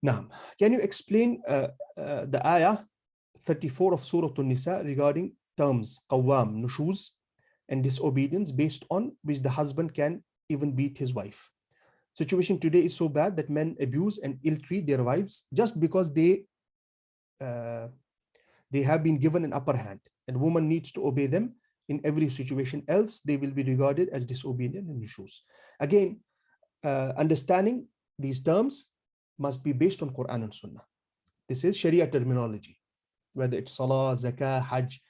Now, can you explain the ayah 34 of Surah An-Nisa regarding terms qawwam, nushuz, and disobedience, based on which the husband can even beat his wife? Situation today is so bad that men abuse and ill-treat their wives just because they have been given an upper hand, and woman needs to obey them in every situation, else they will be regarded as disobedient and nushuz. Again, understanding these terms must be based on Quran and Sunnah. This is Sharia terminology, whether it's Salah, Zakah, Hajj,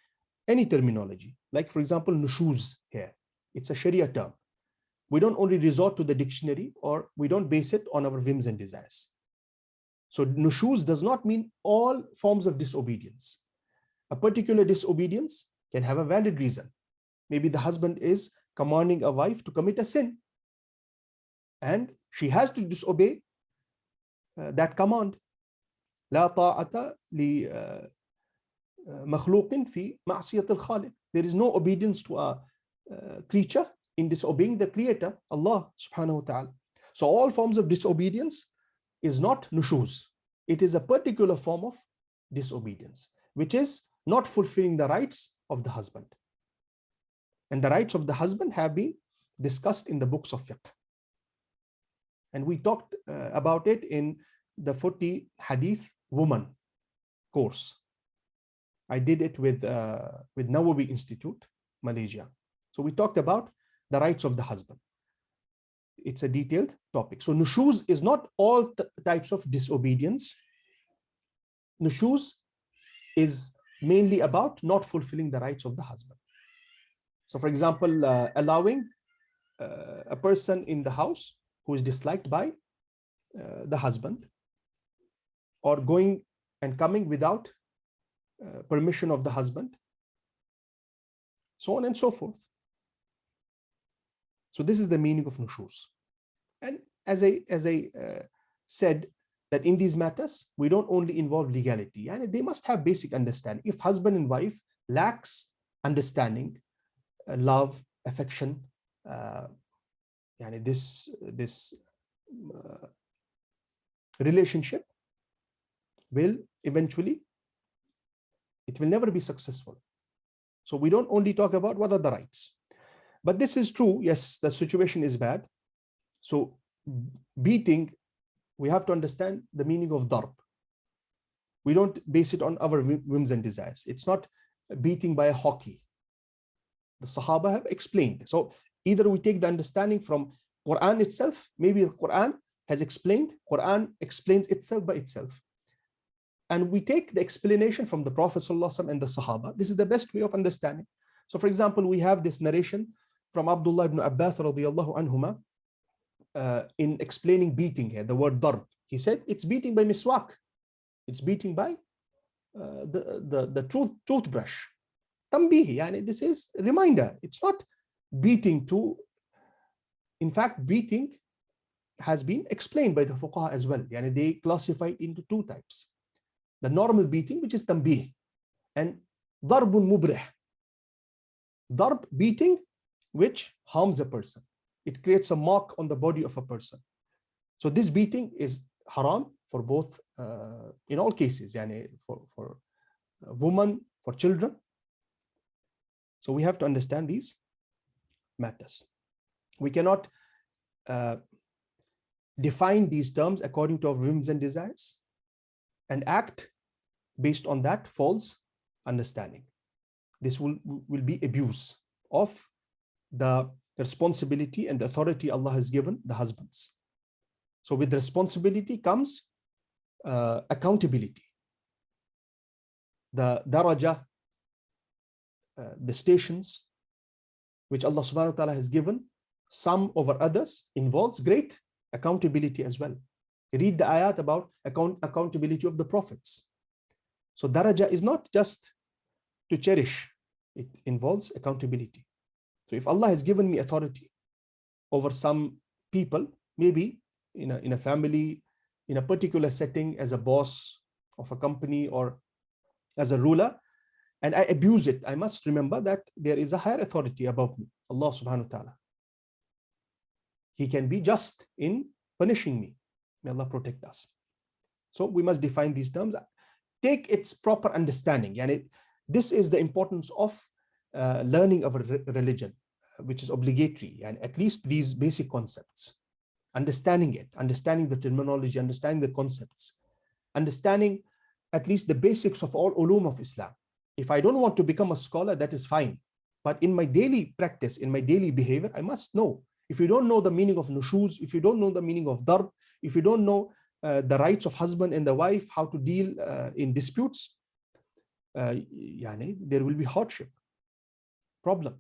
any terminology. Like, for example, nushuz here. It's a Sharia term. We don't only resort to the dictionary, or we don't base it on our whims and desires. So nushuz does not mean all forms of disobedience. A particular disobedience can have a valid reason. Maybe the husband is commanding a wife to commit a sin, and she has to disobey that command. لا طاعة لمخلوق في معصية الخالق. There is no obedience to a creature in disobeying the creator, Allah subhanahu wa ta'ala. So all forms of disobedience is not nushuz. It is a particular form of disobedience, which is not fulfilling the rights of the husband. And the rights of the husband have been discussed in the books of fiqh. And we talked about it in the 40 Hadith Woman course. I did it with Nawawi Institute, Malaysia. So we talked about the rights of the husband. It's a detailed topic. So nushuz is not all types of disobedience. Nushuz is mainly about not fulfilling the rights of the husband. So, for example, allowing a person in the house who is disliked by the husband, or going and coming without permission of the husband, so on and so forth. So this is the meaning of nushuz. And as I said, that in these matters, we don't only involve legality, and they must have basic understanding. If husband and wife lacks understanding, love, affection, this relationship will eventually, it will never be successful. So we don't only talk about what are the rights. But this is true, yes, the situation is bad. So beating, we have to understand the meaning of darb. We don't base it on our whims and desires. It's not beating by a hockey. The Sahaba have explained. So either we take the understanding from Quran itself, maybe the Quran has explained, Quran explains itself by itself. And we take the explanation from the Prophet ﷺ and the Sahaba. This is the best way of understanding. So for example, we have this narration from Abdullah ibn Abbas radiyallahu anhuma in explaining beating here, the word darb. He said it's beating by miswak. It's beating by the toothbrush. Tambihi, yani this is a reminder. It's not beating to, in fact, beating has been explained by the fuqaha as well. Yani they classify it into two types. The normal beating, which is tambih, and darbun mubrih. Darb, beating, which harms a person. It creates a mark on the body of a person. So this beating is haram for both, in all cases, yani for women, for children. So we have to understand these matters. We cannot define these terms according to our whims and desires and act based on that false understanding. This will be abuse of the responsibility and the authority Allah has given the husbands. So with responsibility comes accountability. The daraja, the stations which Allah subhanahu wa ta'ala has given some over others involves great accountability as well. Read the ayat about accountability of the prophets. So daraja is not just to cherish, it involves accountability. So if Allah has given me authority over some people, maybe in a family, in a particular setting, as a boss of a company or as a ruler, and I abuse it, I must remember that there is a higher authority above me, Allah subhanahu wa ta'ala. He can be just in punishing me. May Allah protect us. So we must define these terms, take its proper understanding. And this is the importance of learning of a religion, which is obligatory, and at least these basic concepts, understanding it, understanding the terminology, understanding the concepts, understanding at least the basics of all ulum of Islam. If I don't want to become a scholar, that is fine. But in my daily practice, in my daily behavior, I must know. If you don't know the meaning of nushuz, if you don't know the meaning of darb, if you don't know the rights of husband and the wife, how to deal in disputes, there will be hardship, problem.